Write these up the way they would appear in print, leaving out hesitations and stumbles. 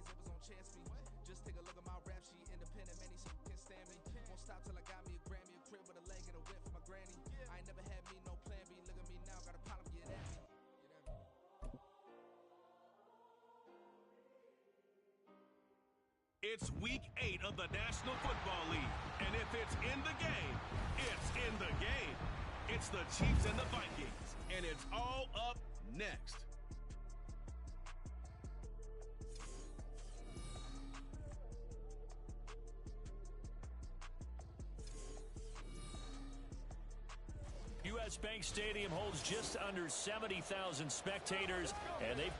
it was on chance me. Just take a look at my rap sheet, independent, many so can't stand me. Won't stop till I got me a Grammy, a crib with a leg and a whip for my granny. I ain't never had me no plan B. Look at me now, got a problem, get at me. It's week 8 of the National Football League, and if it's in the game, it's in the game. It's the Chiefs and the Vikings, and it's all up next. U.S. Bank Stadium holds just under 70,000 spectators, and they've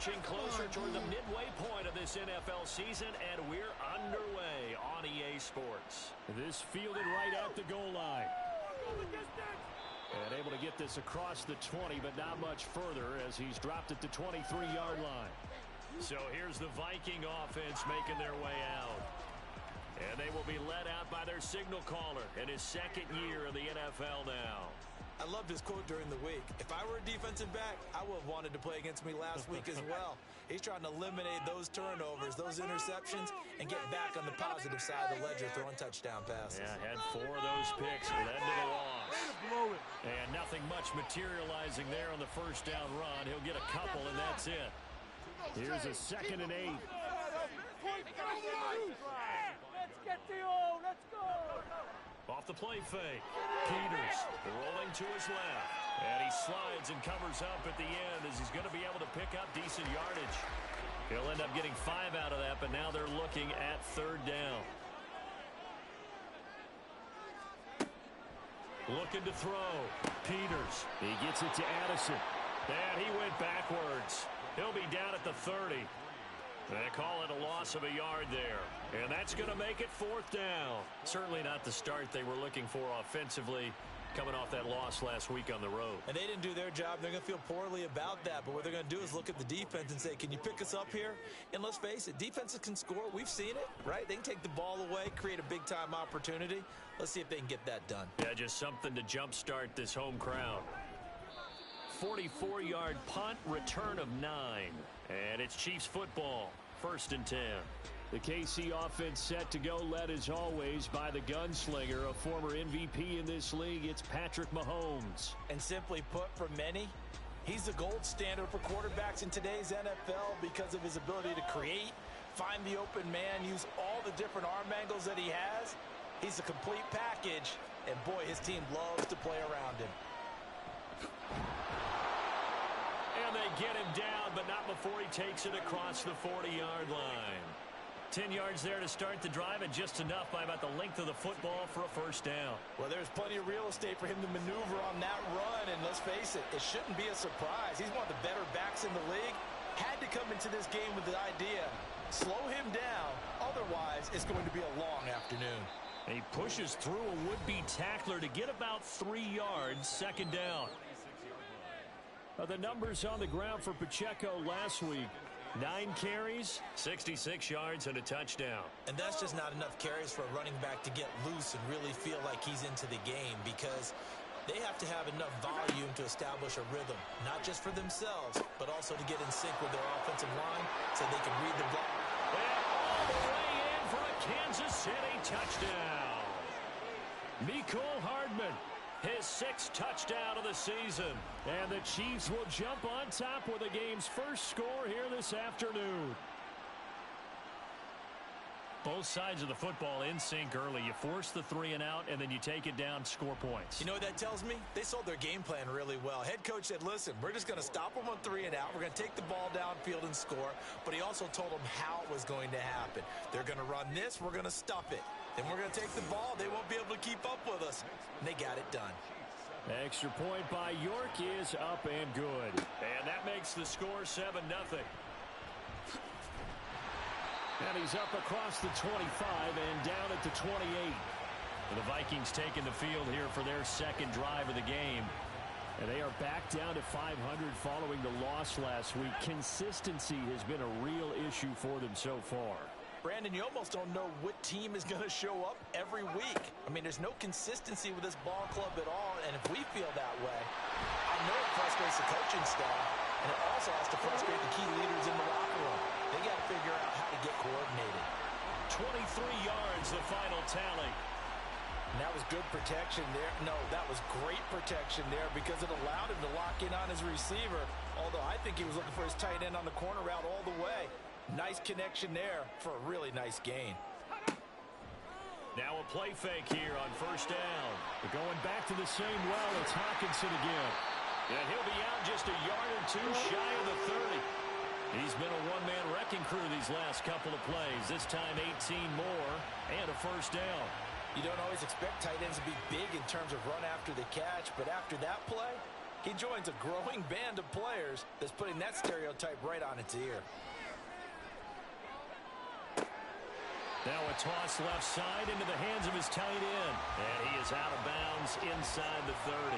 lurching closer toward the midway point of this NFL season, and we're underway on EA Sports. This fielded right at the goal line. And able to get this across the 20, but not much further as he's dropped at the 23-yard line. So here's the Viking offense making their way out. And they will be led out by their signal caller in his second year in the NFL now. I loved his quote during the week. If I were a defensive back, I would have wanted to play against me last week as well. He's trying to eliminate those turnovers, those interceptions, and get back on the positive side of the ledger throwing touchdown passes. Yeah, had 4 of those picks, led to the loss. And nothing much materializing there on the first down run. He'll get a couple, and that's it. Here's a 2nd and 8. Let's get to you. Let's go. Off the play fake. Peters rolling to his left. And he slides and covers up at the end as he's going to be able to pick up decent yardage. He'll end up getting 5 out of that, but now they're looking at 3rd down. Looking to throw. Peters. He gets it to Addison. And he went backwards. He'll be down at the 30. They call it a loss of a yard there. And that's going to make it 4th down. Certainly not the start they were looking for offensively, coming off that loss last week on the road. And they didn't do their job. They're going to feel poorly about that. But what they're going to do is look at the defense and say, can you pick us up here? And let's face it, defenses can score. We've seen it, right? They can take the ball away, create a big-time opportunity. Let's see if they can get that done. Yeah, just something to jumpstart this home crowd. 44-yard punt, return of 9. And it's Chiefs football, 1st and 10. The KC offense set to go, led as always by the gunslinger, a former MVP in this league. It's Patrick Mahomes. And simply put, for many, he's the gold standard for quarterbacks in today's NFL because of his ability to create, find the open man, use all the different arm angles that he has. He's a complete package, and boy, his team loves to play around him. And they get him down, but not before he takes it across the 40-yard line. 10 yards there to start the drive, and just enough by about the length of the football for a 1st down. Well, there's plenty of real estate for him to maneuver on that run, and let's face it, it shouldn't be a surprise. He's one of the better backs in the league. Had to come into this game with the idea, slow him down, otherwise it's going to be a long afternoon. And he pushes through a would-be tackler to get about 3 yards, 2nd down. The numbers on the ground for Pacheco last week. 9 carries, 66 yards, and a touchdown. And that's just not enough carries for a running back to get loose and really feel like he's into the game, because they have to have enough volume to establish a rhythm, not just for themselves, but also to get in sync with their offensive line so they can read the block. And all the way in for a Kansas City touchdown. Mecole Hardman, his 6th touchdown of the season. And the Chiefs will jump on top with the game's first score here this afternoon. Both sides of the football in sync early. You force the 3 and out, and then you take it down, score points. You know what that tells me? They sold their game plan really well. Head coach said, listen, we're just going to stop them on 3 and out. We're going to take the ball downfield and score. But he also told them how it was going to happen. They're going to run this. We're going to stuff it. Then we're going to take the ball. They won't be able to keep up with us. And they got it done. Extra point by York is up and good. And that makes the score 7-0. And he's up across the 25 and down at the 28. The Vikings taking the field here for their second drive of the game. And they are back down to 500 following the loss last week. Consistency has been a real issue for them so far. Brandon, you almost don't know what team is going to show up every week. I mean, there's no consistency with this ball club at all, and if we feel that way, I know it frustrates the coaching staff, and it also has to frustrate the key leaders in the locker room. They got to figure out how to get coordinated. 23 yards, the final tally. And that was good protection there. No, that was great protection there because it allowed him to lock in on his receiver, although I think he was looking for his tight end on the corner route all the way. Nice connection there for a really nice gain. Now a play fake here on first down. But going back to the same well, it's Hawkinson again. And he'll be out just a yard or two shy of the 30. He's been a one-man wrecking crew these last couple of plays. This time 18 more and a first down. You don't always expect tight ends to be big in terms of run after the catch, but after that play, he joins a growing band of players that's putting that stereotype right on its ear. Now a toss left side into the hands of his tight end. And he is out of bounds inside the 30.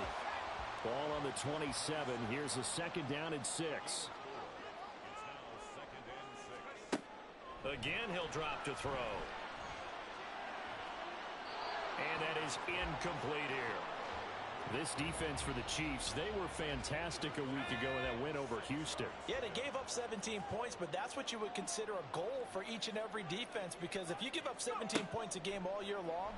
Ball on the 27. Here's a second down and 6. Again, he'll drop to throw. And that is incomplete here. This defense for the Chiefs, they were fantastic a week ago in that win over Houston. Yeah, they gave up 17 points, but that's what you would consider a goal for each and every defense, because if you give up 17 points a game all year long,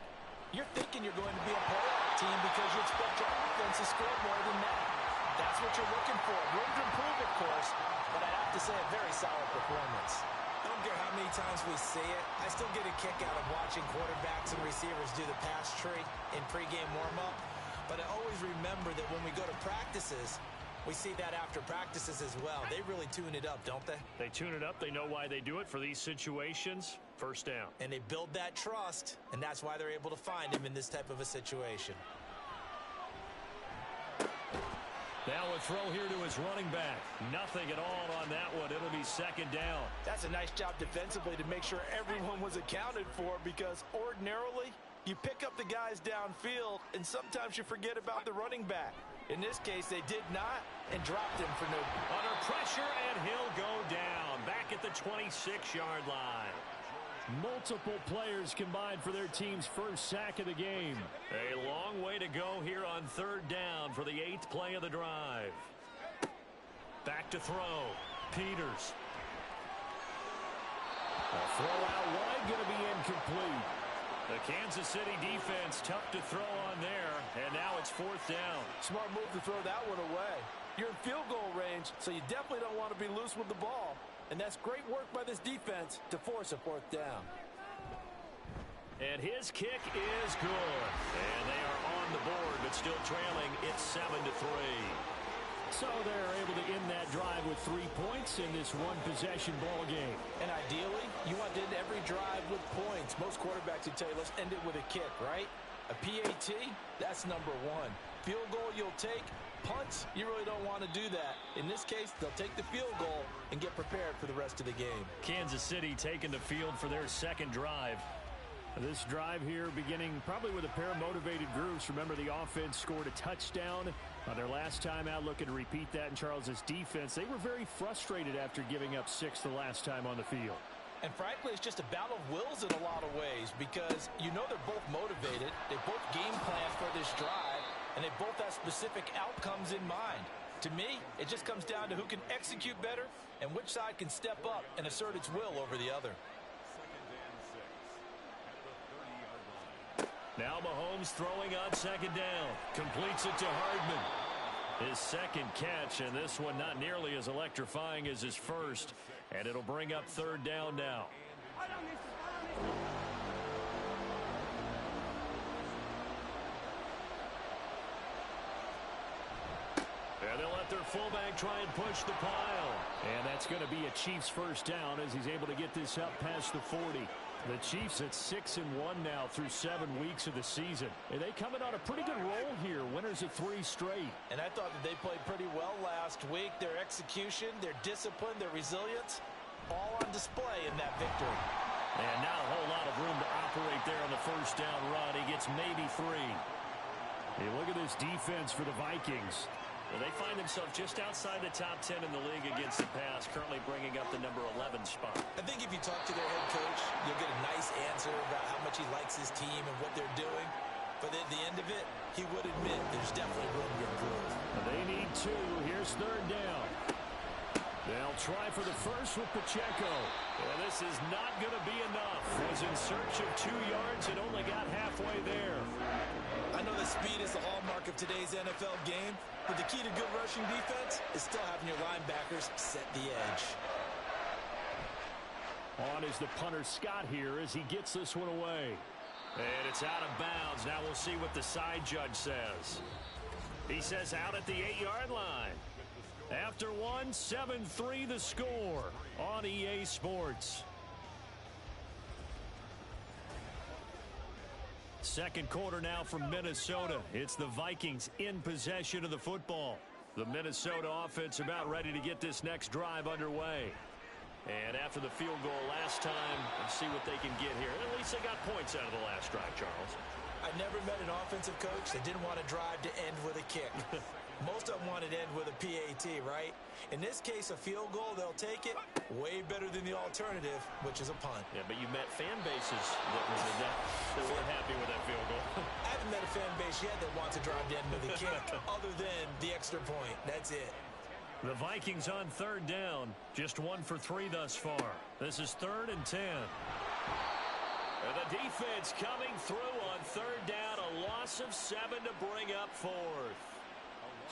you're thinking you're going to be a playoff team because you expect your offense to score more than that. That's what you're looking for. Room to improve, of course, but I'd have to say a very solid performance. I don't care how many times we see it, I still get a kick out of watching quarterbacks and receivers do the pass tree in pregame warm-up. But I always remember that when we go to practices, we see that after practices as well. They really tune it up, don't they? They tune it up. They know why they do it for these situations. First down. And they build that trust, and that's why they're able to find him in this type of a situation. Now a throw here to his running back. Nothing at all on that one. It'll be second down. That's a nice job defensively to make sure everyone was accounted for, because ordinarily you pick up the guys downfield, and sometimes you forget about the running back. In this case, they did not, and dropped him for no. Under pressure, and he'll go down. Back at the 26-yard line. Multiple players combined for their team's first sack of the game. A long way to go here on third down for the 8th play of the drive. Back to throw. Peters. A throw out wide, going to be incomplete. The Kansas City defense tough to throw on there, and now it's fourth down. Smart move to throw that one away. You're in field goal range, so you definitely don't want to be loose with the ball. And that's great work by this defense to force a fourth down. And his kick is good. And they are on the board, but still trailing. It's 7-3. So they're able to end that drive with 3 points in this one-possession ball game. And ideally, you want to end every drive with points. Most quarterbacks would tell you, let's end it with a kick, right? A PAT, that's number one. Field goal you'll take. Punts, you really don't want to do that. In this case, they'll take the field goal and get prepared for the rest of the game. Kansas City taking the field for their second drive. This drive here beginning probably with a pair of motivated groups. Remember, the offense scored a touchdown on their last time out, looking to repeat that in Charles's defense. They were very frustrated after giving up 6 the last time on the field. And frankly, it's just a battle of wills in a lot of ways, because you know they're both motivated. They both game plan for this drive, and they both have specific outcomes in mind. To me, it just comes down to who can execute better and which side can step up and assert its will over the other. Now Mahomes throwing on second down. Completes it to Hardman. His second catch, and this one not nearly as electrifying as his first. And it'll bring up third down now. And they'll let their fullback try and push the pile. And that's going to be a Chiefs first down as he's able to get this up past the 40. The Chiefs at 6-1 now through 7 weeks of the season. And they coming on a pretty good roll here. Winners of 3 straight. And I thought that they played pretty well last week. Their execution, their discipline, their resilience, all on display in that victory. And not a whole lot of room to operate there on the first down run. He gets maybe 3. Hey, look at this defense for the Vikings. Well, they find themselves just outside the top 10 in the league against the pass, currently bringing up the number 11 spot. I think if you talk to their head coach, you'll get a nice answer about how much he likes his team and what they're doing. But at the end of it, he would admit there's definitely room to improve. They need 2. Here's 3rd down. They'll try for the first with Pacheco. Well, this is not going to be enough. Was in search of 2 yards and only got halfway there. I know that speed is the hallmark of today's NFL game, but the key to good rushing defense is still having your linebackers set the edge. On is the punter Scott here as he gets this one away. And it's out of bounds. Now we'll see what the side judge says. He says out at the 8-yard line. After 1, 7-3 the score on EA Sports. Second quarter now from Minnesota. It's the Vikings in possession of the football. The Minnesota offense about ready to get this next drive underway. And after the field goal last time, let's see what they can get here. At least they got points out of the last drive, Charles. I never met an offensive coach that didn't want to drive to end with a kick. Most of them want to end with a PAT, right? In this case, a field goal, they'll take it. Way better than the alternative, which is a punt. Yeah, but you met fan bases that weren't happy with that field goal. I haven't met a fan base yet that wants to drive to end with a kick, other than the extra point. That's it. The Vikings on 3rd down. Just 1 for 3 thus far. This is 3rd and 10. And the defense coming through on 3rd down. A loss of 7 to bring up 4th.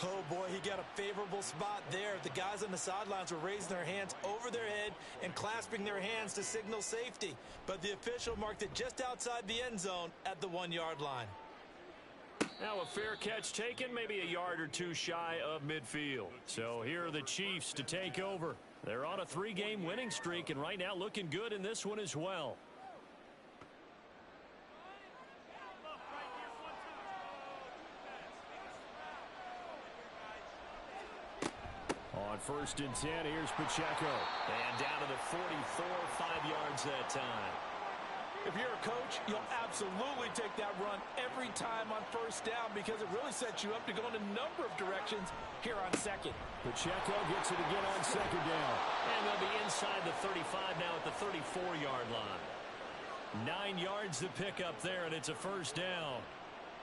Oh, boy, he got a favorable spot there. The guys on the sidelines were raising their hands over their head and clasping their hands to signal safety. But the official marked it just outside the end zone at the 1-yard line. Now a fair catch taken, maybe a yard or 2 shy of midfield. So here are the Chiefs to take over. They're on a 3-game winning streak, and right now looking good in this one as well. On 1st and 10, here's Pacheco. And down to the 44, 5 yards that time. If you're a coach, you'll absolutely take that run every time on 1st down because it really sets you up to go in a number of directions here on 2nd. Pacheco gets it again on 2nd down. And they'll be inside the 35 now at the 34-yard line. 9 yards to pick up there, and it's a 1st down.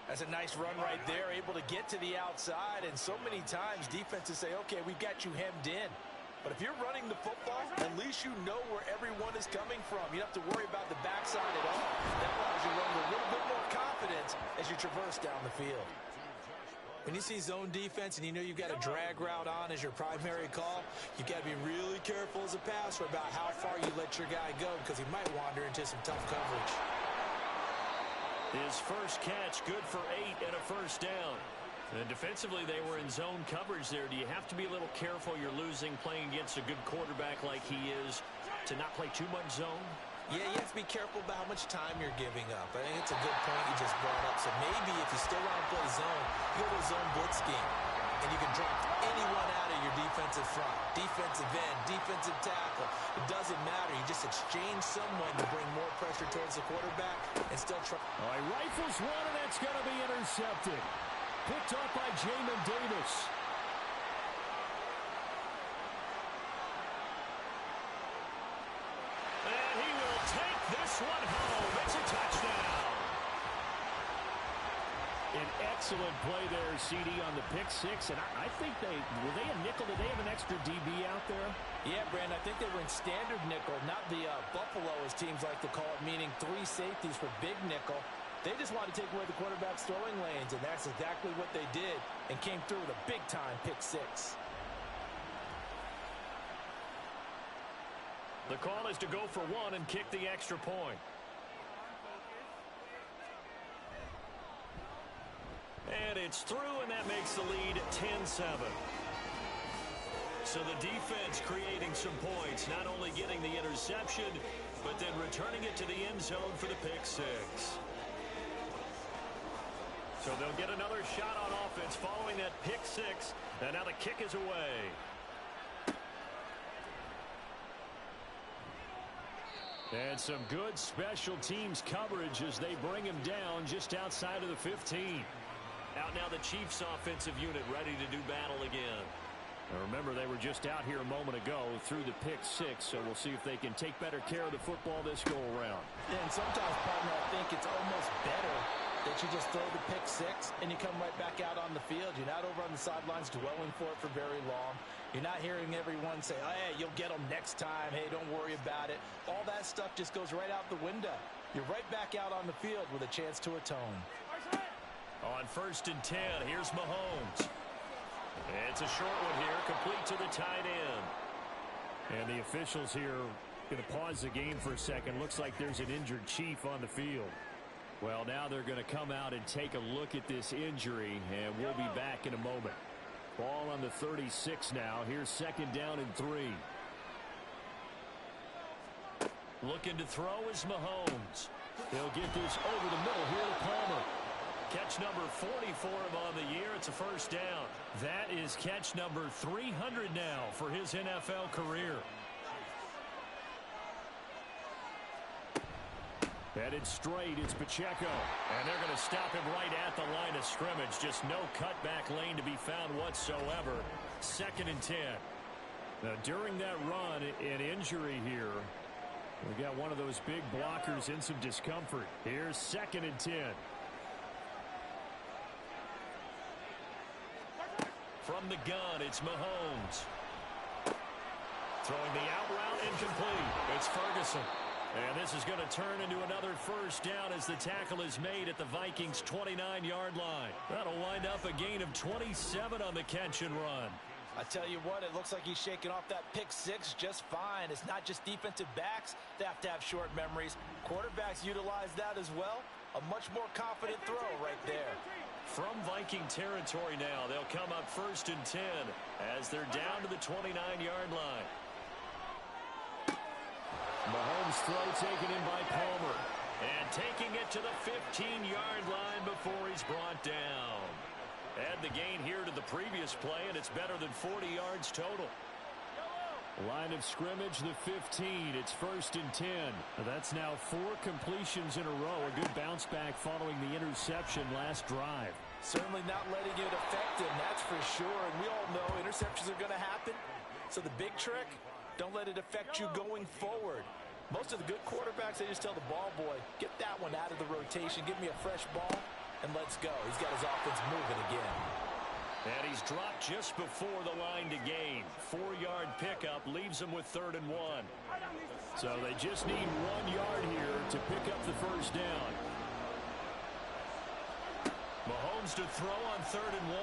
That's a nice run right there, able to get to the outside. And so many times defenses say, okay, we've got you hemmed in. But if you're running the football, at least you know where everyone is coming from. You don't have to worry about the backside at all. That allows you to run with a little bit more confidence as you traverse down the field. When you see zone defense and you know you've got a drag route on as your primary call, you've got to be really careful as a passer about how far you let your guy go because he might wander into some tough coverage. His first catch, good for 8 and a 1st down. And defensively, they were in zone coverage there. Do you have to be a little careful you're losing playing against a good quarterback like he is to not play too much zone? Yeah, you have to be careful about how much time you're giving up. I think it's a good point you just brought up. So maybe if you still want to play zone, you go to a zone blitz scheme. And you can drop anyone out of your defensive front. Defensive end, defensive tackle. It doesn't matter. You just exchange someone to bring more pressure towards the quarterback and still try. All right, rifles one, and that's going to be intercepted. Picked up by Jamin Davis. And he will take this one home. It's a touchdown. An excellent play there, CD, on the pick 6. And I think were they a nickel? Did they have an extra DB out there? Yeah, Brandon, I think they were in standard nickel, not the Buffalo, as teams like to call it, meaning 3 safeties for big nickel. They just wanted to take away the quarterback's throwing lanes, and that's exactly what they did and came through with a big-time pick 6. The call is to go for 1 and kick the extra point. And it's through, and that makes the lead 10-7. So the defense creating some points, not only getting the interception, but then returning it to the end zone for the pick six. So they'll get another shot on offense following that pick six, and now the kick is away. And some good special teams coverage as they bring him down just outside of the 15. Out now the Chiefs offensive unit ready to do battle again. Now remember, they were just out here a moment ago through the pick six, so we'll see if they can take better care of the football this go-around. Yeah, and sometimes, partner, I think it's almost better that you just throw the pick six and you come right back out on the field. You're not over on the sidelines dwelling for it for very long. You're not hearing everyone say, oh, hey, you'll get them next time. Hey, don't worry about it. All that stuff just goes right out the window. You're right back out on the field with a chance to atone. On 1st and 10, here's Mahomes. It's a short one here, complete to the tight end. And the officials here going to pause the game for a second. Looks like there's an injured Chief on the field. Well, now they're going to come out and take a look at this injury, and we'll be back in a moment. Ball on the 36 now. Here's 2nd down and 3. Looking to throw is Mahomes. He'll get this over the middle here to Palmer. Catch number 40 for him on the year. It's a 1st down. That is catch number 300 now for his NFL career. Headed straight, it's Pacheco. And they're going to stop him right at the line of scrimmage. Just no cutback lane to be found whatsoever. 2nd and 10. Now, during that run, an injury here. We got one of those big blockers in some discomfort. Here's 2nd and 10. From the gun, it's Mahomes. Throwing the out route, incomplete. It's Ferguson. And this is going to turn into another 1st down as the tackle is made at the Vikings' 29-yard line. That'll wind up a gain of 27 on the catch and run. I tell you what, it looks like he's shaking off that pick six just fine. It's not just defensive backs that have to have short memories. Quarterbacks utilize that as well. A much more confident throw right there. From Viking territory now, they'll come up 1st and 10 as they're down to the 29-yard line. Mahomes' throw taken in by Palmer. And taking it to the 15-yard line before he's brought down. Add the gain here to the previous play, and it's better than 40 yards total. Line of scrimmage, the 15. It's 1st and 10. That's now 4 completions in a row. A good bounce back following the interception last drive. Certainly not letting it affect him, that's for sure. And we all know interceptions are going to happen. So the big trick, don't let it affect you going forward. Most of the good quarterbacks, they just tell the ball boy, get that one out of the rotation, give me a fresh ball, and let's go. He's got his offense moving again. And he's dropped just before the line to gain. 4-yard pickup leaves him with 3rd and 1. So they just need 1 yard here to pick up the 1st down. Mahomes to throw on 3rd and 1.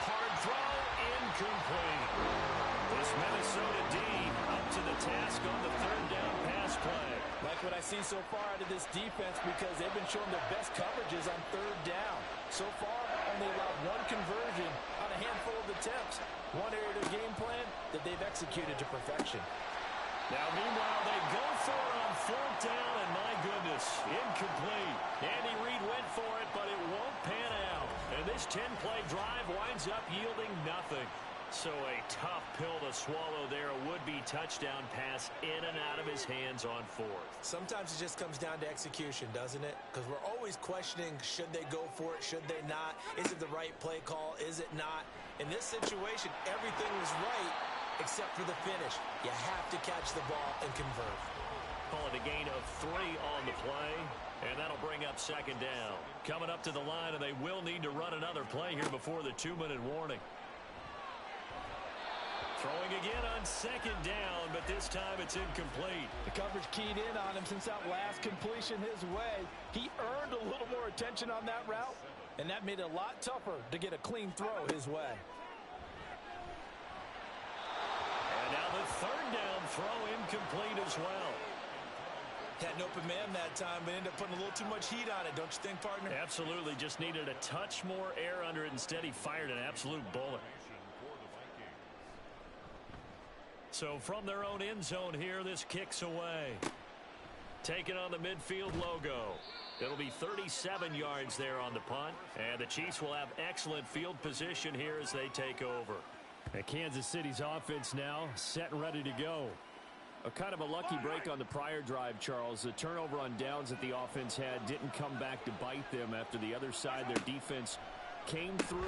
Hard throw, incomplete. This Minnesota D up to the task on the 3rd down pass play. Like what I see so far out of this defense because they've been showing their best coverages on 3rd down. So far, only allowed 1 conversion on a handful of attempts. One area of their game plan that they've executed to perfection. Now, meanwhile, they go for it on 4th down, and my goodness, incomplete. Andy Reid went for it, but it won't pan out. And this 10-play drive winds up yielding nothing. So a tough pill to swallow there. A would-be touchdown pass in and out of his hands on 4th. Sometimes it just comes down to execution, doesn't it? Because we're always questioning, should they go for it, should they not? Is it the right play call, is it not? In this situation, everything was right except for the finish. You have to catch the ball and convert. Call it a gain of 3 on the play, and that'll bring up 2nd down. Coming up to the line, and they will need to run another play here before the 2-minute warning. Throwing again on 2nd down, but this time it's incomplete. The coverage keyed in on him since that last completion his way. He earned a little more attention on that route, and that made it a lot tougher to get a clean throw his way. And now the 3rd down throw incomplete as well. Had an open man that time, but ended up putting a little too much heat on it, don't you think, partner? Absolutely. Just needed a touch more air under it. Instead, he fired an absolute bullet. So from their own end zone here, this kicks away. Taking on the midfield logo. It'll be 37 yards there on the punt. And the Chiefs will have excellent field position here as they take over. And Kansas City's offense now set and ready to go. A kind of a lucky break on the prior drive, Charles. The turnover on downs that the offense had didn't come back to bite them after the other side. Their defense came through,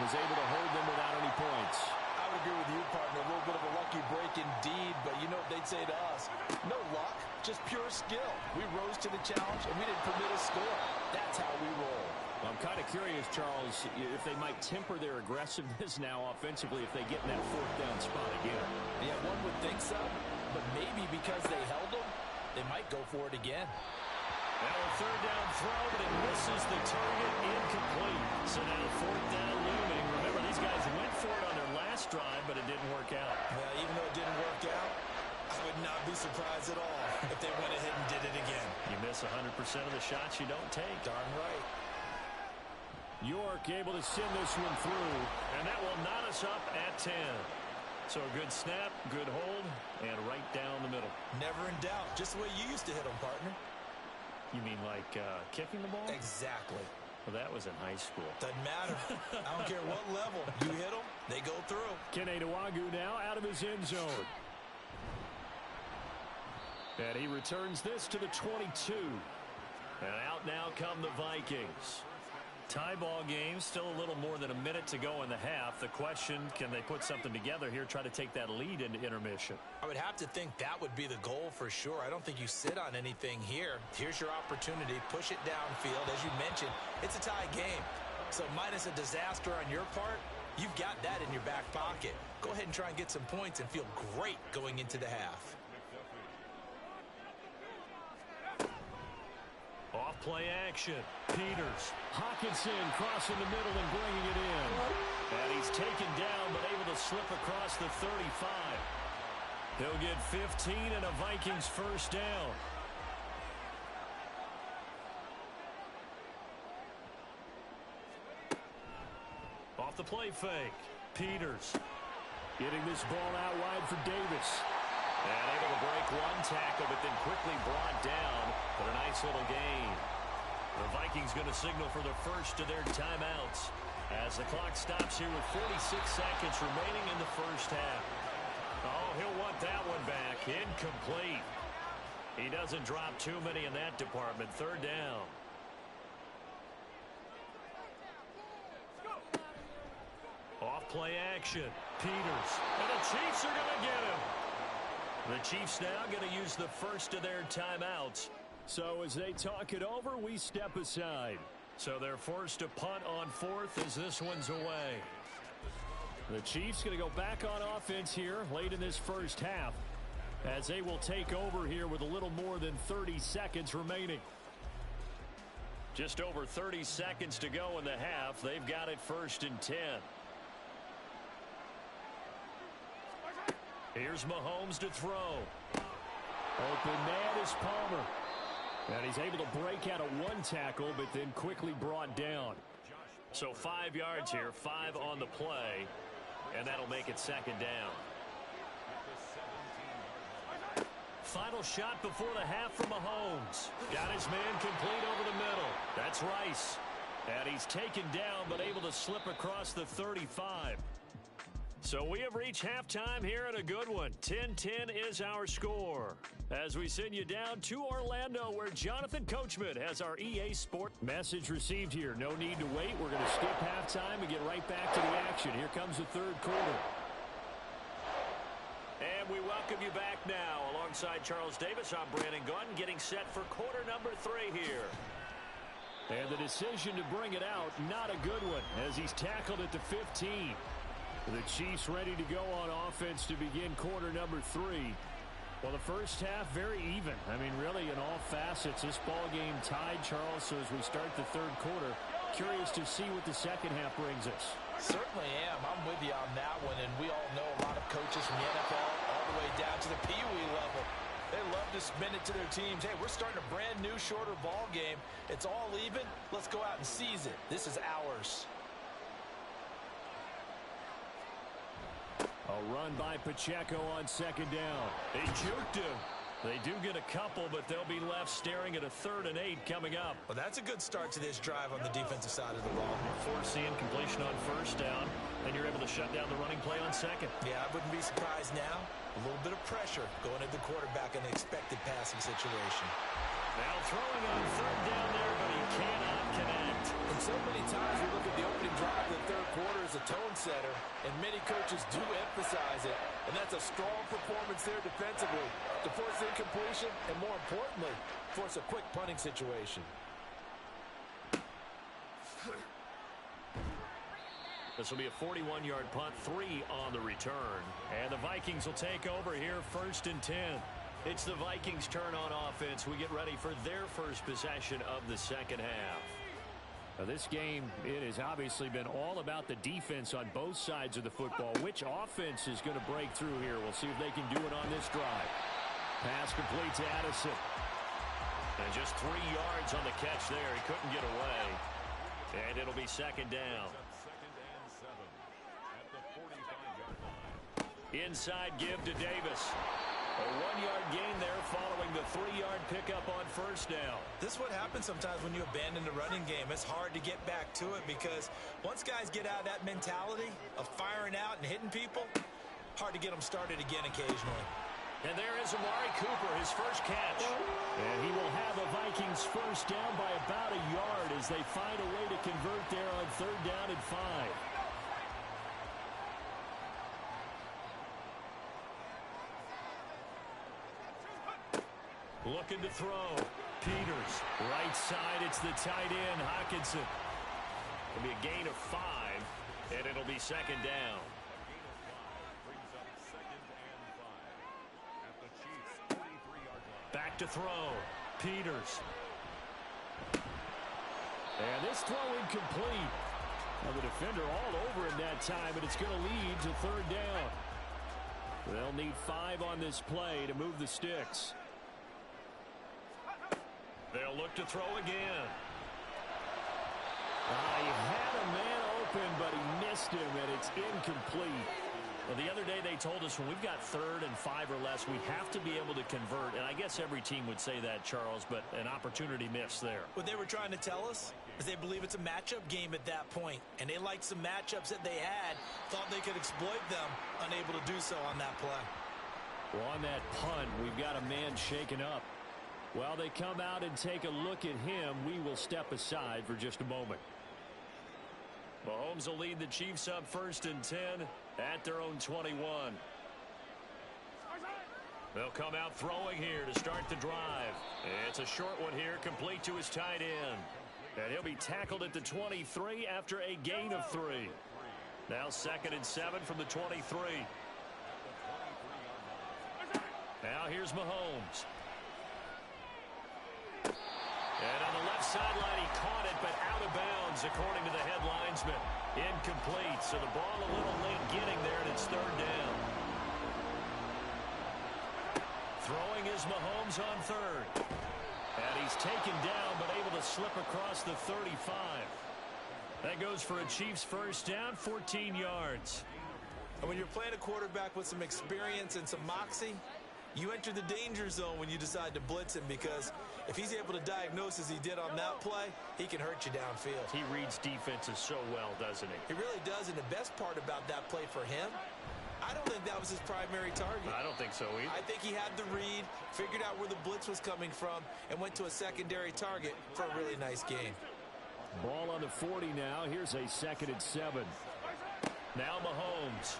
was able to hold them without any points. I would agree with you, partner. A little bit of a lucky break indeed, but you know what they'd say to us? No luck, just pure skill. We rose to the challenge, and we didn't permit a score. That's how we roll. Well, I'm kind of curious, Charles, if they might temper their aggressiveness now offensively if they get in that fourth down spot again. Yeah, one would think so, but maybe because they held them, they might go for it again. Now a third down throw, but it misses the target, incomplete. So now fourth down looming. Remember, these guys went for it on their last drive, but it didn't work out. Well, even though it didn't work out, I would not be surprised at all if they went ahead and did it again. You miss 100% of the shots you don't take. Darn right. York able to send this one through, and that will knot us up at 10. So a good snap, good hold, and right down the middle. Never in doubt. Just the way you used to hit them, partner. You mean like kicking the ball? Exactly. Well, that was in high school. Doesn't matter. I don't care what level. You hit them, they go through. Kene Nwagu now out of his end zone. And he returns this to the 22. And out now come the Vikings. Tie ball game, still a little more than a minute to go in the half. The question, can they put something together here, try to take that lead into intermission? I would have to think that would be the goal for sure. I don't think you sit on anything here. Here's your opportunity. Push it downfield. As you mentioned, it's a tie game. So minus a disaster on your part, you've got that in your back pocket. Go ahead and try and get some points and feel great going into the half. Off play action. Peters. Hawkinson crossing the middle and bringing it in. And he's taken down but able to slip across the 35. He'll get 15 and a Vikings first down. Off the play fake. Peters getting this ball out wide for Davis. And able to break one tackle, but then quickly brought down for a nice little gain. The Vikings going to signal for the first of their timeouts as the clock stops here with 46 seconds remaining in the first half. Oh, he'll want that one back. Incomplete. He doesn't drop too many in that department. Third down. Off play action. Peters. And the Chiefs are going to get him. The Chiefs now going to use the first of their timeouts. So as they talk it over, we step aside. So they're forced to punt on fourth as this one's away. The Chiefs going to go back on offense here late in this first half as they will take over here with a little more than 30 seconds remaining. Just over 30 seconds to go in the half. They've got it first and 10. Here's Mahomes to throw. Open man is Palmer. And he's able to break out of one tackle, but then quickly brought down. So 5 yards here, 5 on the play, and that'll make it second down. Final shot before the half from Mahomes. Got his man complete over the middle. That's Rice. And he's taken down, but able to slip across the 35. So we have reached halftime here at a good one. 10-10 is our score. As we send you down to Orlando, where Jonathan Coachman has our EA Sport message received here. No need to wait. We're going to skip halftime and get right back to the action. Here comes the third quarter. And we welcome you back now. Alongside Charles Davis, I'm Brandon Gunn, getting set for quarter number 3 here. And the decision to bring it out, not a good one, as he's tackled at the 15. The Chiefs ready to go on offense to begin quarter number 3. Well, the first half very even. I mean, really in all facets, this ball game tied, Charles. So as we start the third quarter, curious to see what the second half brings us. Certainly am. I'm with you on that one. And we all know a lot of coaches from the NFL all the way down to the Pee Wee level. They love to spin it to their teams. Hey, we're starting a brand new, shorter ball game. It's all even. Let's go out and seize it. This is ours. run by Pacheco on second down. They juked him. They do get a couple, but they'll be left staring at a 3rd and 8 coming up. Well, that's a good start to this drive on the defensive side of the ball. Force the incompletion on 1st down, and you're able to shut down the running play on 2nd. Yeah, I wouldn't be surprised now. A little bit of pressure going at the quarterback in the expected passing situation. Now throwing on 3rd down there, but he cannot connect. And so many times we look at the opening drive of the 3rd quarter as a tone setter, and many coaches do emphasize it. And that's a strong performance there defensively to force incompletion and, more importantly, force a quick punting situation. This will be a 41-yard punt, 3 on the return. And the Vikings will take over here, 1st and 10. It's the Vikings' turn on offense. We get ready for their first possession of the second half. Now this game, it has obviously been all about the defense on both sides of the football. Which offense is going to break through here? We'll see if they can do it on this drive. Pass complete to Addison. And just 3 yards on the catch there. He couldn't get away. And it'll be 2nd down. Inside give to Davis. A 1-yard gain there following the 3-yard pickup on 1st down. This is what happens sometimes when you abandon the running game. It's hard to get back to it because once guys get out of that mentality of firing out and hitting people, hard to get them started again occasionally. And there is Amari Cooper, his first catch. And he will have the Vikings first down by about a yard as they find a way to convert there on 3rd down and 5. Looking to throw. Peters, right side, it's the tight end, Hockenson. It'll be a gain of 5, and it'll be 2nd down. Back to throw. Peters. And this throw incomplete. Now the defender all over him that time, but it's going to lead to 3rd down. They'll need 5 on this play to move the sticks. They'll look to throw again. He had a man open, but he missed him, and it's incomplete. Well, the other day they told us when we've got 3rd and 5 or less, we have to be able to convert. And I guess every team would say that, Charles, but an opportunity missed there. What they were trying to tell us is they believe it's a matchup game at that point. And they liked some matchups that they had, thought they could exploit them, unable to do so on that play. Well, on that punt, we've got a man shaken up. While they come out and take a look at him, we will step aside for just a moment. Mahomes will lead the Chiefs up 1st and 10 at their own 21. They'll come out throwing here to start the drive. It's a short one here, complete to his tight end. And he'll be tackled at the 23 after a gain of 3. Now 2nd and 7 from the 23. Now here's Mahomes. And on the left sideline, he caught it, but out of bounds, according to the head linesman. Incomplete, so the ball a little late getting there, and it's 3rd down. Throwing is Mahomes on 3rd. And he's taken down, but able to slip across the 35. That goes for a Chiefs first down, 14 yards. And when you're playing a quarterback with some experience and some moxie, you enter the danger zone when you decide to blitz him, because if he's able to diagnose as he did on that play, he can hurt you downfield. He reads defenses so well, doesn't he? He really does, and the best part about that play for him, I don't think that was his primary target. I don't think so either. I think he had the read, figured out where the blitz was coming from, and went to a secondary target for a really nice gain. Ball on the 40 now. Here's a 2nd and 7. Now Mahomes.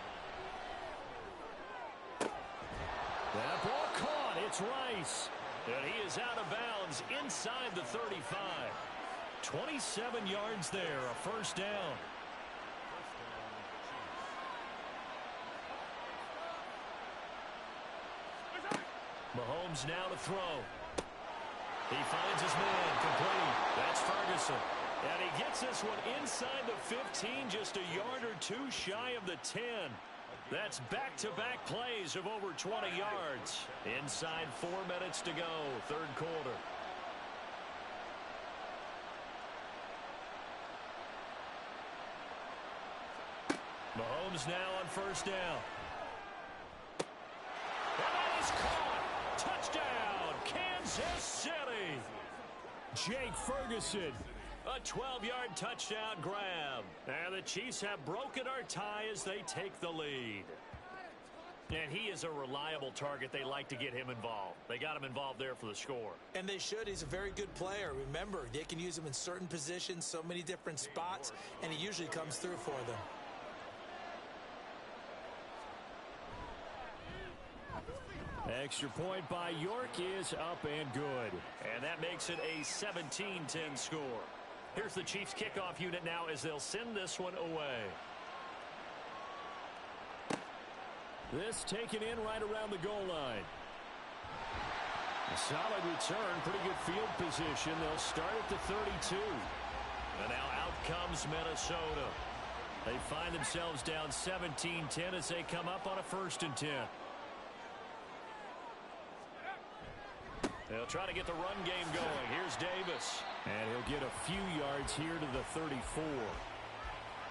That ball caught. It's Rice. And he is out of bounds inside the 35. 27 yards there, a first down. Mahomes now to throw. He finds his man, complete. That's Ferguson. And he gets this one inside the 15, just a yard or 2 shy of the 10. That's back-to-back plays of over 20 yards. Inside 4 minutes to go, 3rd quarter. Mahomes now on first down. is caught. Touchdown, Kansas City. Jake Ferguson. A 12-yard touchdown grab. And the Chiefs have broken our tie as they take the lead. And he is a reliable target. They like to get him involved. They got him involved there for the score. And they should. He's a very good player. Remember, they can use him in certain positions, so many different spots, and he usually comes through for them. Extra point by York is up and good. And that makes it a 17-10 score. Here's the Chiefs kickoff unit now as they'll send this one away. This taken in right around the goal line. A solid return, pretty good field position. They'll start at the 32. And now out comes Minnesota. They find themselves down 17-10 as they come up on a 1st and 10. They'll try to get the run game going. Here's Davis. And he'll get a few yards here to the 34.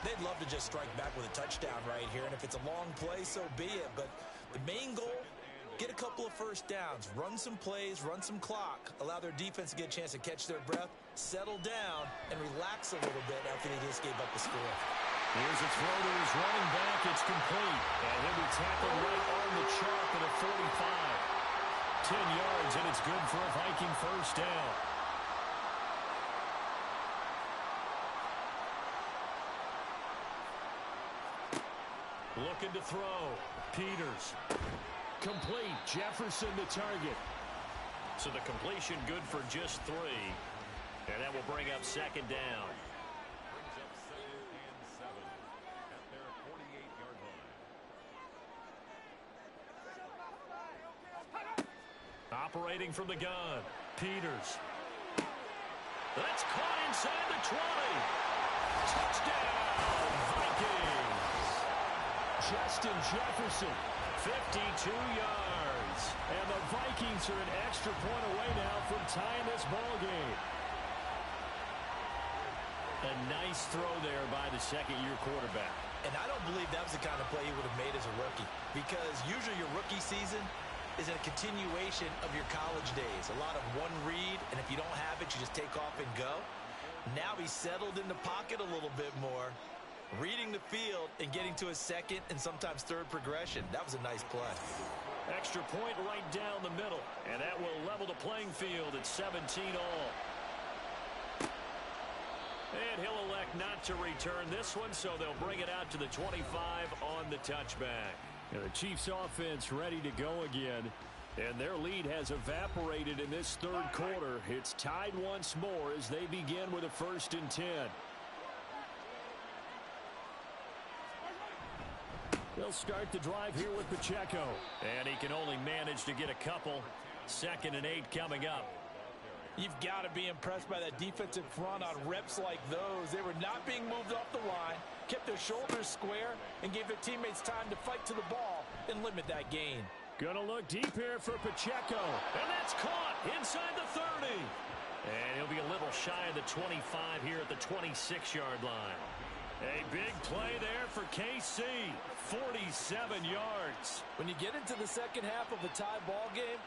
They'd love to just strike back with a touchdown right here, and if it's a long play, so be it. But the main goal, get a couple of first downs, run some plays, run some clock, allow their defense to get a chance to catch their breath, settle down, and relax a little bit after they just gave up the score. Here's a throw to his running back. It's complete. And he'll be tackled right on the chalk at a 45. 10 yards, and it's good for a Viking first down. Looking to throw. Peters. Complete. Jefferson the target. So the completion good for just 3. And that will bring up 2nd down. Operating from the gun. Peters. That's caught inside the 20. Touchdown, Vikings. Justin Jefferson. 52 yards. And the Vikings are an extra point away now from tying this ball game. A nice throw there by the second-year quarterback. And I don't believe that was the kind of play he would have made as a rookie, because usually your rookie season is a continuation of your college days. A lot of one read, and if you don't have it, you just take off and go. Now he's settled in the pocket a little bit more, reading the field and getting to his second and sometimes third progression. That was a nice play. Extra point right down the middle, and that will level the playing field at 17 all. And he'll elect not to return this one, so they'll bring it out to the 25 on the touchback. And the Chiefs offense ready to go again. And their lead has evaporated in this 3rd quarter. It's tied once more as they begin with a 1st and 10. They'll start the drive here with Pacheco. And he can only manage to get a couple. 2nd and 8 coming up. You've got to be impressed by that defensive front on reps like those. They were not being moved off the line, kept their shoulders square, and gave their teammates time to fight to the ball and limit that gain. Gonna look deep here for Pacheco. And that's caught inside the 30. And he'll be a little shy of the 25 here at the 26-yard line. A big play there for KC. 47 yards. When you get into the second half of a tie ball game,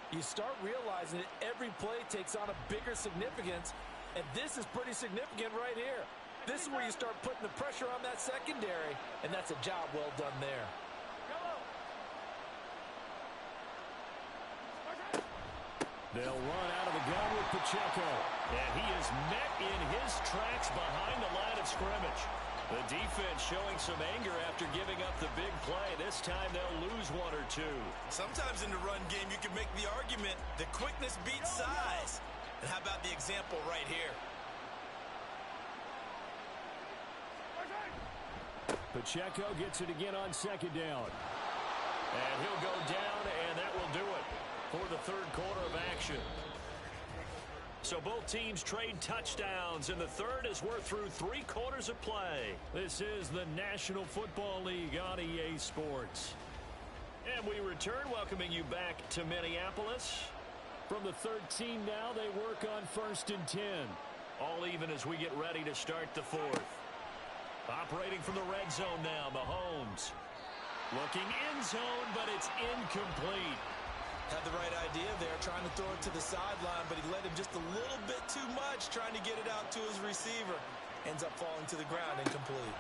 you start realizing that every play takes on a bigger significance, and this is pretty significant right here. This is where you start putting the pressure on that secondary, and that's a job well done there. They'll run out of the gun with Pacheco. And he is met in his tracks behind the line of scrimmage. The defense showing some anger after giving up the big play. This time they'll lose 1 or 2. Sometimes in the run game, you can make the argument that quickness beats size. And how about the example right here? Pacheco gets it again on 2nd down. And he'll go down, and that will do it for the 3rd quarter of action. So both teams trade touchdowns, and the 3rd as we're through 3 quarters of play. This is the National Football League on EA Sports. And we return, welcoming you back to Minneapolis. From the 13 now, they work on 1st and 10. All even as we get ready to start the 4th. Operating from the red zone now, Mahomes. Looking in zone, but it's incomplete. Had the right idea there, trying to throw it to the sideline, but he led him just a little bit too much, trying to get it out to his receiver. Ends up falling to the ground, incomplete.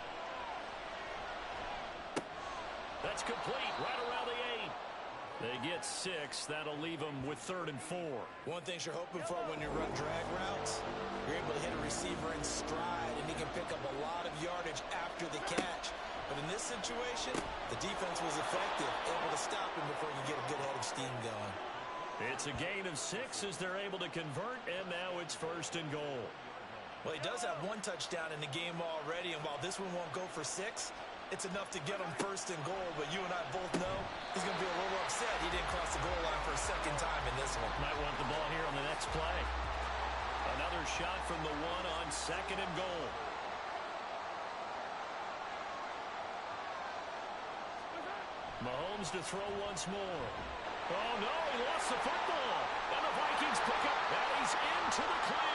That's complete, right around the 8. They get 6. That'll leave them with 3rd and 4. One thing you're hoping for when you run drag routes, you're able to hit a receiver in stride, and he can pick up a lot of yardage after the catch. But in this situation, the defense was effective, able to stop him before he could get a good head of steam going. It's a gain of 6 as they're able to convert, and now it's 1st and goal. Well, he does have 1 touchdown in the game already, and while this one won't go for 6, it's enough to get him 1st and goal. But you and I both know he's going to be a little upset he didn't cross the goal line for a 2nd time in this one. Might want the ball here on the next play. Another shot from the 1 on 2nd and goal. Mahomes to throw once more. Oh, no, he lost the football. And the Vikings pick up, and he's into the clear.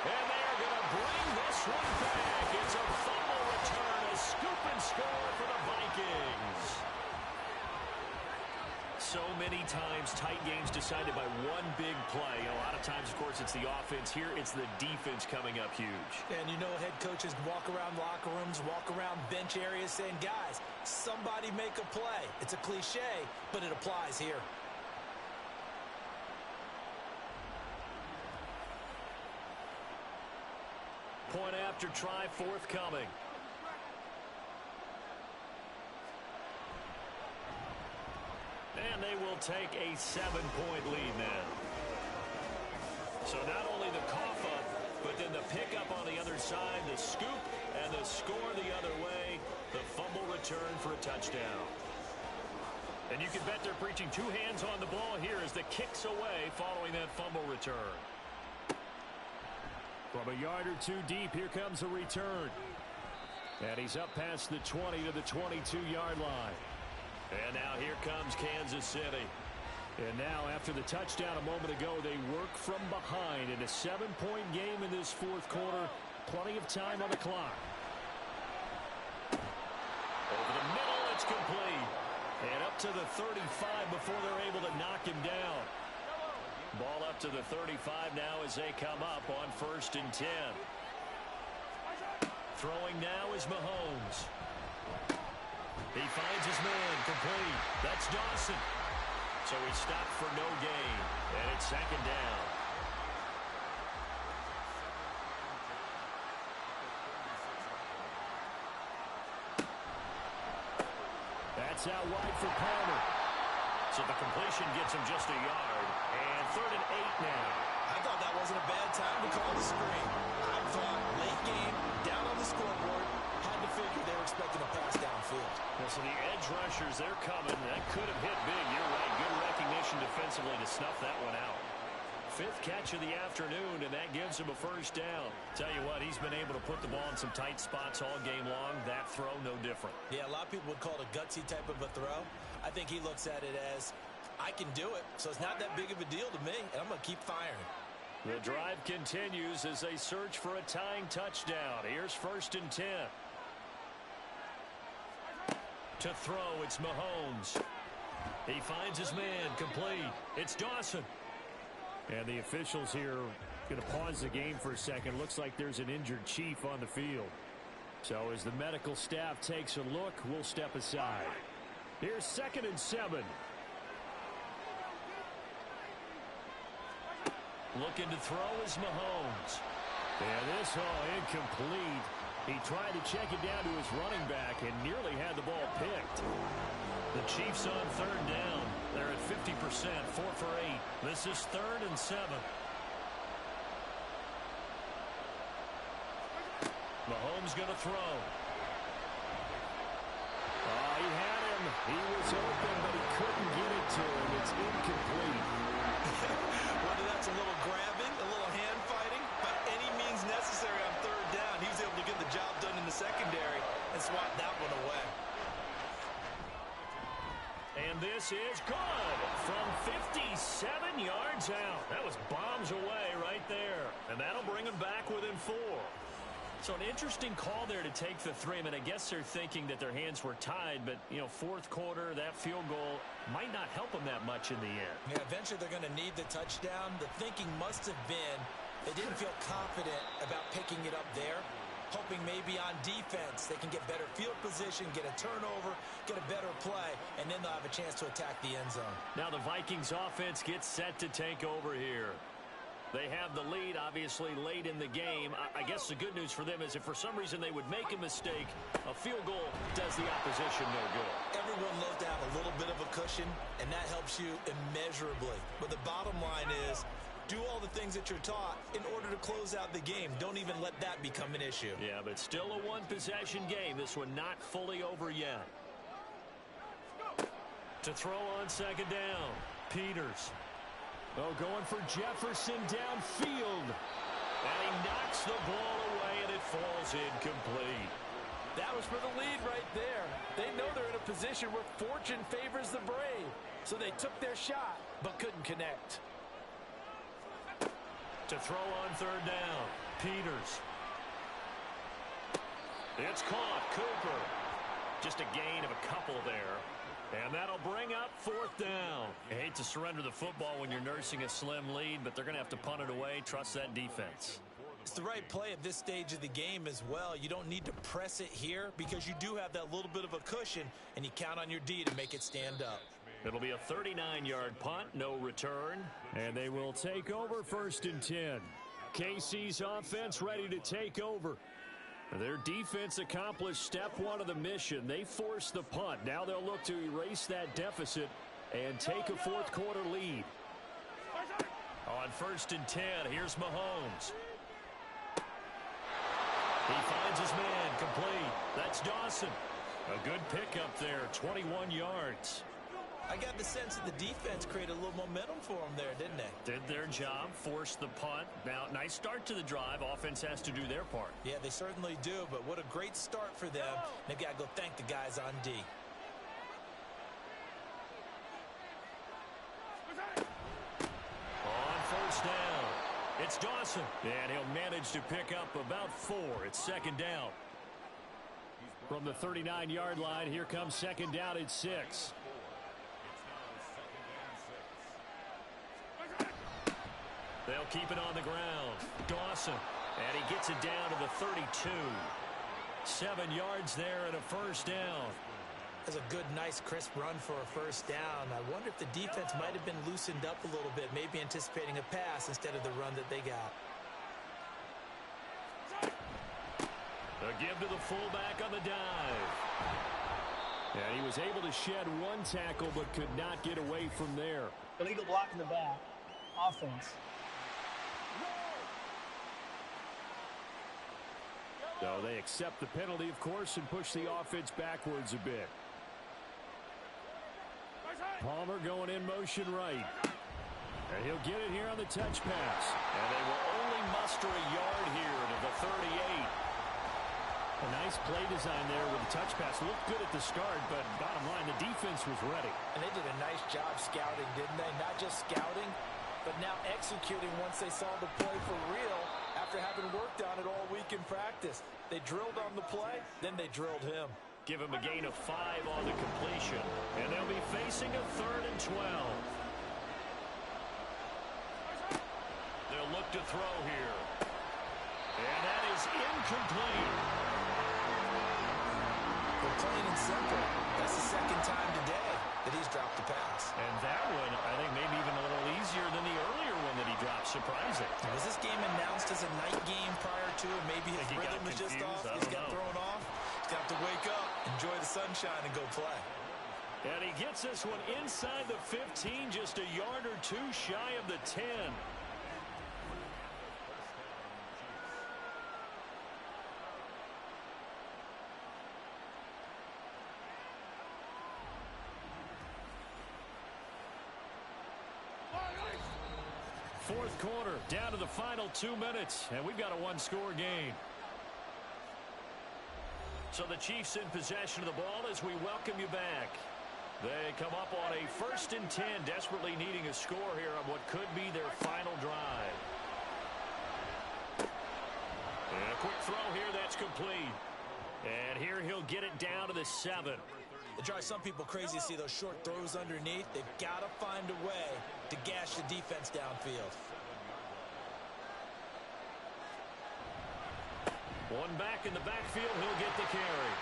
And they're going to bring this one back. It's a fumble return, a scoop and score for the Vikings. So many times, tight games decided by one big play. A lot of times, of course, it's the offense. Here, it's the defense coming up huge. And you know head coaches walk around locker rooms, walk around bench areas saying, guys, somebody make a play. It's a cliche, but it applies here. Point after try forthcoming. And they will take a 7-point lead now. So not only the cough up, but then the pickup on the other side, the scoop, and the score the other way, the fumble return for a touchdown. And you can bet they're preaching 2 hands on the ball here as the kick's away following that fumble return. From a yard or 2 deep, here comes a return. And he's up past the 20 to the 22-yard line. And now here comes Kansas City. And now after the touchdown a moment ago, they work from behind in a 7-point game in this 4th quarter. Plenty of time on the clock. Over the middle, it's complete. And up to the 35 before they're able to knock him down. Ball up to the 35 now as they come up on 1st and 10. Throwing now is Mahomes. He finds his man, complete. That's Dawson. So he stopped for no gain, and it's 2nd down. That's out wide for Palmer. So the completion gets him just a yard, and 3rd and 8 now. I thought that wasn't a bad time to call the screen. I thought late game, down on the scoreboard, had to figure they were expecting a pass downfield. Well, so the edge rushers, they're coming. That could have hit big. You're right. Good recognition defensively to snuff that one out. 5th catch of the afternoon, and that gives him a 1st down. Tell you what, he's been able to put the ball in some tight spots all game long. That throw, no different. Yeah, a lot of people would call it a gutsy type of a throw. I think he looks at it as, I can do it, so it's not that big of a deal to me, and I'm going to keep firing. The drive continues as they search for a tying touchdown. Here's 1st and 10. To throw, it's Mahomes. He finds his man, complete. It's Dawson. And the officials here going to pause the game for a second. Looks like there's an injured Chief on the field. So as the medical staff takes a look, we'll step aside. Here's 2nd and 7. Looking to throw is Mahomes. And this incomplete. He tried to check it down to his running back and nearly had the ball picked. The Chiefs on 3rd down. They're at 50%, 4 for 8. This is 3rd and 7. Mahomes going to throw. He had him. He was open, but he couldn't get it to him. It's incomplete. Whether that's a little grabbing, a little hand fighting, by any means necessary on 3rd down, he was able to get the job done in the secondary and swat that one away. And this is good from 57 yards out. That was bombs away right there. And that'll bring him back within 4. So an interesting call there to take the 3. I mean, I guess they're thinking that their hands were tied, but, you know, fourth quarter, that field goal might not help them that much in the end. Yeah, eventually they're going to need the touchdown. The thinking must have been they didn't feel confident about picking it up there, hoping maybe on defense they can get better field position, get a turnover, get a better play, and then they'll have a chance to attack the end zone. Now the Vikings offense gets set to take over here. They have the lead, obviously, late in the game. I guess the good news for them is if for some reason they would make a mistake, a field goal does the opposition no good. Everyone loves to have a little bit of a cushion, and that helps you immeasurably. But the bottom line is, do all the things that you're taught in order to close out the game. Don't even let that become an issue. Yeah, but still a one-possession game. This one not fully over yet. To throw on second down, Peters. Oh, going for Jefferson downfield. And he knocks the ball away, and it falls incomplete. That was for the lead right there. They know they're in a position where fortune favors the brave. So they took their shot, but couldn't connect. To throw on third down, Peters. It's caught, Cooper. Just a gain of a couple there. And that'll bring up fourth down. You hate to surrender the football when you're nursing a slim lead, but they're going to have to punt it away. Trust that defense. It's the right play at this stage of the game as well. You don't need to press it here because you do have that little bit of a cushion, and you count on your D to make it stand up. It'll be a 39-yard punt, no return. And they will take over 1st and 10. KC's offense ready to take over. Their defense accomplished step 1 of the mission. They forced the punt. Now they'll look to erase that deficit and take a fourth quarter lead. On 1st and 10, here's Mahomes. He finds his man, complete. That's Dawson. A good pickup there, 21 yards. I got the sense that the defense created a little momentum for them there, didn't they? Did their job, forced the punt. Now, nice start to the drive. Offense has to do their part. Yeah, they certainly do, but what a great start for them. They've got to go thank the guys on D. On 1st down, it's Dawson. And he'll manage to pick up about 4. It's 2nd down. From the 39-yard line, here comes 2nd down at 6. They'll keep it on the ground. Dawson. And he gets it down to the 32. 7 yards there and a 1st down. That's a good, nice, crisp run for a 1st down. I wonder if the defense might have been loosened up a little bit, maybe anticipating a pass instead of the run that they got. A give to the fullback on the dive. And he was able to shed 1 tackle but could not get away from there. Illegal block in the back. Offense. So they accept the penalty, of course, and push the offense backwards a bit. Palmer going in motion right. And he'll get it here on the touch pass. And they will only muster a yard here to the 38. A nice play design there with the touch pass. Looked good at the start, but bottom line, the defense was ready. And they did a nice job scouting, didn't they? Not just scouting, but now executing once they saw the play for real after having worked on it all week in practice. They drilled on the play, then they drilled him. Give him a gain of 5 on the completion. And they'll be facing a 3rd and 12. They'll look to throw here. And that is incomplete. Well, plain and simple, that's the 2nd time today that he's dropped a pass. And that one, I think, maybe even a little easier than the earlier one that he dropped. Surprising. Was this game announced as a night game prior to? Maybe his rhythm was just off. He's got thrown off. He's got to wake up, enjoy the sunshine, and go play. And he gets this one inside the 15, just a yard or 2 shy of the 10. Fourth quarter, down to the final 2 minutes, and we've got a 1-score game. So the Chiefs in possession of the ball as we welcome you back. They come up on a 1st and 10, desperately needing a score here on what could be their final drive. And a quick throw here. the 7. It drives some people crazy to see those short throws underneath. They've got to find a way to gash the defense downfield. One back in the backfield. He'll get the carry.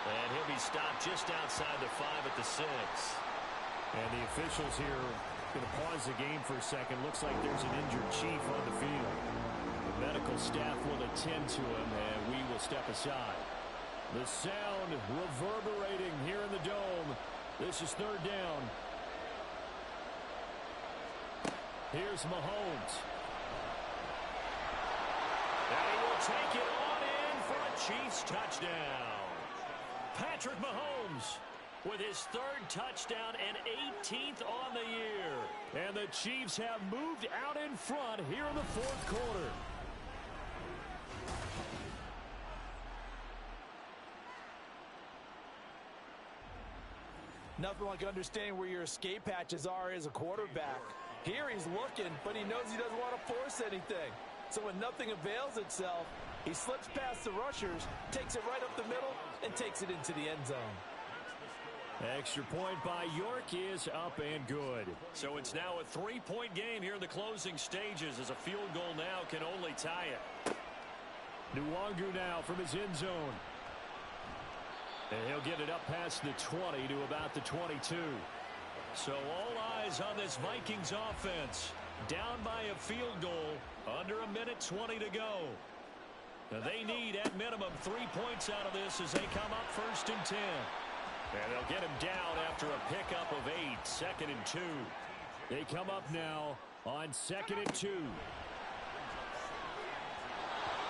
And he'll be stopped just outside the 5 at the 6. And the officials here going to pause the game for a second. Looks like there's an injured chief on the field. The medical staff will attend to him, and we will step aside. The sound reverberating here in the dome. This is 3rd down. Here's Mahomes. And he will take it on in for a Chiefs touchdown. Patrick Mahomes with his 3rd touchdown and 18th on the year. And the Chiefs have moved out in front here in the 4th quarter. Nothing like understanding where your escape hatches are as a quarterback. Here he's looking, but he knows he doesn't want to force anything. So when nothing avails itself, he slips past the rushers, takes it right up the middle, and takes it into the end zone. Extra point by York is up and good. So it's now a 3-point game here in the closing stages, as a field goal now can only tie it. Nwangu now from his end zone. And he'll get it up past the 20 to about the 22. So all eyes on this Vikings offense. Down by a field goal, under 1:20 to go. Now they need, at minimum, 3 points out of this as they come up 1st and 10. And they'll get him down after a pickup of 8, 2nd and 2. They come up now on 2nd and 2.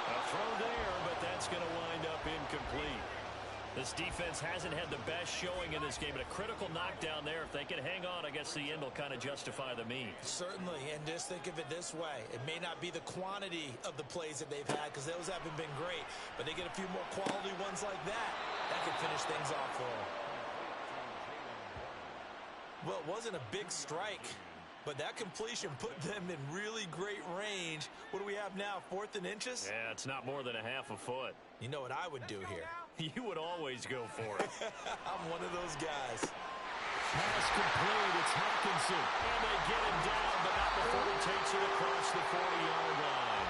A throw there, but that's going to wind up incomplete. This defense hasn't had the best showing in this game, but a critical knockdown there. If they can hang on, I guess the end will kind of justify the means. Certainly, and just think of it this way. It may not be the quantity of the plays that they've had, because those haven't been great, but they get a few more quality ones like that. That could finish things off for them. Well, it wasn't a big strike, but that completion put them in really great range. What do we have now, 4th and inches? Yeah, it's not more than a half a foot. You know what I would do here? You would always go for it. I'm one of those guys. Pass complete. It's Hawkinson. And they get him down, but not before he takes it across the 40-yard line.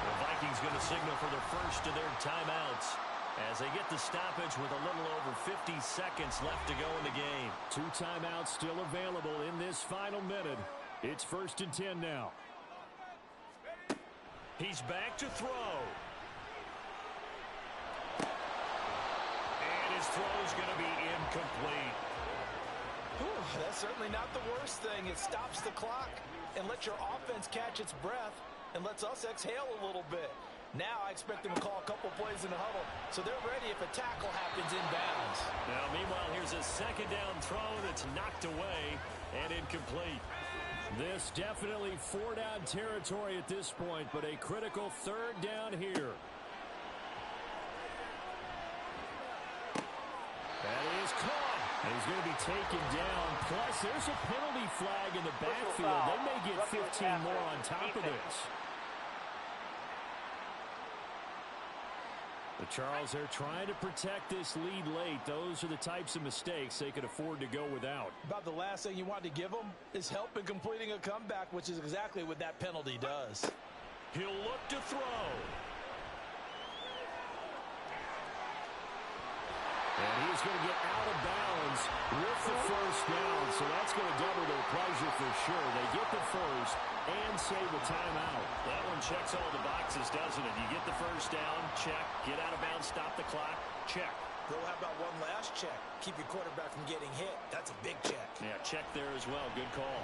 The Vikings going to signal for the first of their timeouts as they get the stoppage with a little over 50 seconds left to go in the game. 2 timeouts still available in this final minute. It's 1st and 10 now. He's back to throw. His throw's going to be incomplete. Whew, that's certainly not the worst thing. It stops the clock and lets your offense catch its breath and lets us exhale a little bit. Now I expect them to call a couple plays in the huddle, so they're ready if a tackle happens inbounds. Now, meanwhile, here's a 2nd down throw that's knocked away and incomplete. This definitely 4-down territory at this point, but a critical 3rd down here. That is caught. And he's going to be taken down. Plus, there's a penalty flag in the backfield. They may get 15 more on top of this. The Charles, they're trying to protect this lead late. Those are the types of mistakes they could afford to go without. About the last thing you want to give them is help in completing a comeback, which is exactly what that penalty does. He'll look to throw. And he's going to get out of bounds with the 1st down, so that's going to double their pleasure for sure. They get the 1st and save a timeout. That one checks all the boxes, doesn't it? You get the 1st down, check. Get out of bounds, stop the clock, check. Bro, how about one last check? Keep your quarterback from getting hit. That's a big check. Yeah, check there as well. Good call.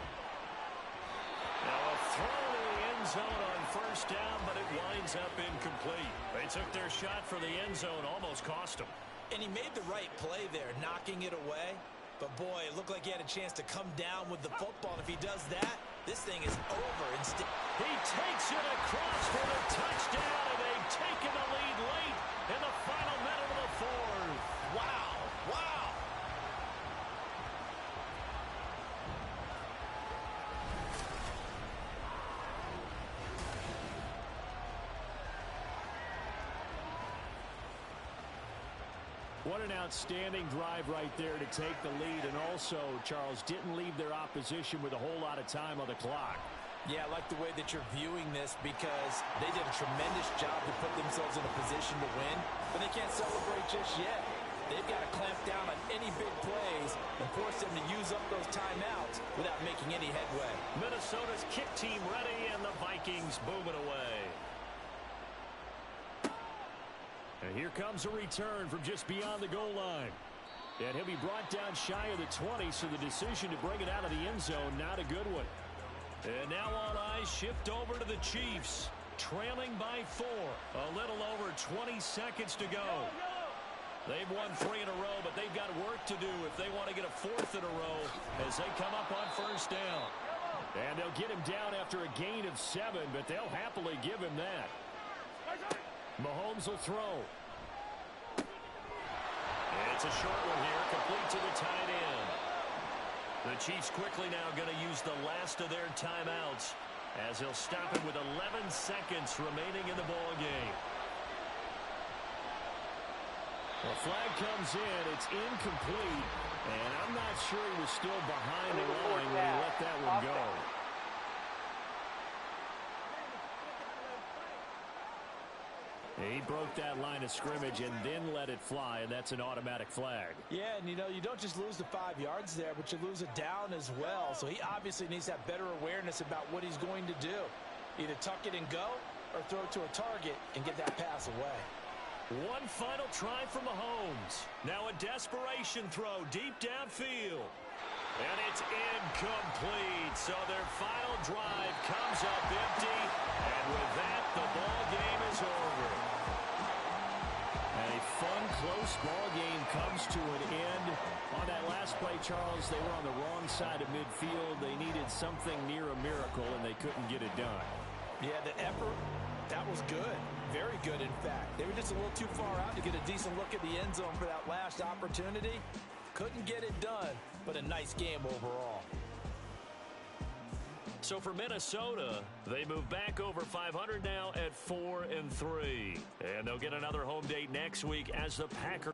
Now a throw to the end zone on 1st down, but it winds up incomplete. They took their shot for the end zone, almost cost them. And he made the right play there, knocking it away. But, boy, it looked like he had a chance to come down with the football. And if he does that, this thing is over. He takes it across for the touchdown, and they've taken the lead late in the final minute of the 4th. Wow. Wow. What an outstanding drive right there to take the lead. And also, Charles, didn't leave their opposition with a whole lot of time on the clock. Yeah, I like the way that you're viewing this because they did a tremendous job to put themselves in a position to win, but they can't celebrate just yet. They've got to clamp down on any big plays and force them to use up those timeouts without making any headway. Minnesota's kick team ready, and the Vikings boom it away. And here comes a return from just beyond the goal line. And he'll be brought down shy of the 20, so the decision to bring it out of the end zone, not a good one. And now all eyes shift over to the Chiefs, trailing by 4. A little over 20 seconds to go. They've won 3 in a row, but they've got work to do if they want to get a 4th in a row as they come up on first down. And they'll get him down after a gain of 7, but they'll happily give him that. Mahomes will throw. It's a short one here, complete to the tight end. The Chiefs quickly now going to use the last of their timeouts as he'll stop him with 11 seconds remaining in the ball game. The flag comes in. It's incomplete, and I'm not sure he was still behind the line when he let that one go. He broke that line of scrimmage and then let it fly, and that's an automatic flag. Yeah, and you don't just lose the 5 yards there, but you lose it down as well. So he obviously needs to have better awareness about what he's going to do. Either tuck it and go or throw it to a target and get that pass away. One final try from Mahomes. Now a desperation throw deep downfield. And it's incomplete. So their final drive comes up empty. And with that, the ball game is over. A fun, close ball game comes to an end. On that last play, Charles, they were on the wrong side of midfield. They needed something near a miracle, and they couldn't get it done. Yeah, the effort, that was good. Very good, in fact. They were just a little too far out to get a decent look at the end zone for that last opportunity. Couldn't get it done, but a nice game overall. So for Minnesota, they move back over 500 now at 4-3. And they'll get another home date next week as the Packers.